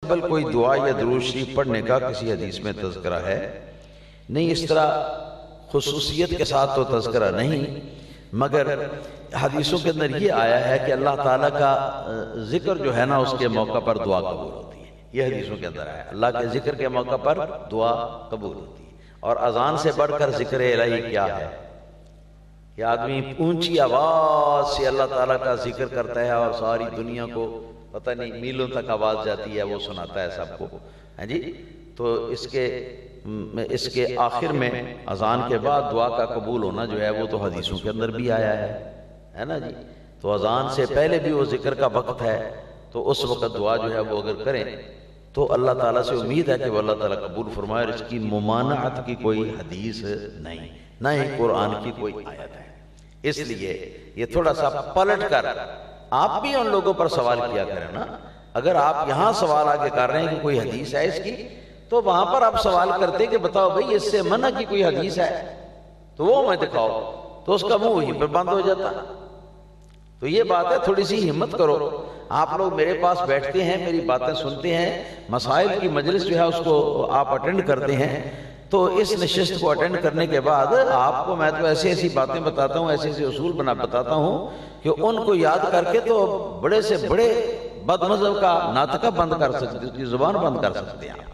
بل کوئی دعا یا درود شریف پڑھنے کا کسی حدیث میں تذکرہ ہے نہیں، اس طرح خصوصیت کے ساتھ تو تذکرہ نہیں، مگر حدیثوں کے اندر یہ آیا ہے کہ اللہ تعالیٰ کا ذکر جو ہے نا اس کے موقع پر دعا قبول ہوتی ہے، یہ حدیثوں کے اندر آیا ہے، اللہ کے ذکر کے موقع پر دعا قبول ہوتی ہے۔ اور اذان سے بڑھ کر ذکر الہی کیا ہے کہ آدمی اونچی آواز سے اللہ تعالیٰ کا ذکر کرتا ہے اور ساری دنیا کو پتہ نہیں میلوں تک آواز جاتی ہے، وہ سناتا ہے سب کو، ہاں جی۔ تو اس کے آخر میں اذان کے بعد دعا کا قبول ہونا جو ہے وہ تو حدیثوں کے اندر بھی آیا ہے نا جی۔ تو اذان سے پہلے بھی وہ ذکر کا وقت ہے، تو اس وقت دعا جو ہے وہ اگر کریں تو اللہ تعالیٰ سے امید ہے کہ وہ اللہ تعالیٰ قبول فرمائے، اور اس کی ممانعت کی کوئی حدیث نہیں، نہ ہی قرآن کی کوئی آیت ہے۔ اس لیے یہ تھوڑا سا پلٹ کر آپ بھی ان لوگوں پر سوال کیا کریں نا، اگر آپ یہاں سوال آگے کر رہے ہیں کہ کوئی حدیث ہے اس کی، تو وہاں پر آپ سوال کرتے کہ بتاؤ بھئی اس سے منع کی کوئی حدیث ہے تو وہ میں دکھاؤ، تو اس کا منہ وہیں پر بند ہو جاتا۔ تو یہ بات ہے، تھوڑی سی ہمت کرو، آپ لوگ میرے پاس بیٹھتے ہیں، میری باتیں سنتے ہیں، مسائل کی مجلس جو ہے اس کو آپ اٹینڈ کرتے ہیں، تو اس نشست کو اٹینڈ کرنے کے بعد آپ کو میں تو ایسی ایسی باتیں بتاتا ہوں، ایسے ایسے اصول بتاتا ہوں کہ ان کو یاد کر کے تو بڑے سے بڑے بد مذہب کا ناطقہ بند کر سکتے، اس کی زبان بند کر سکتے ہیں۔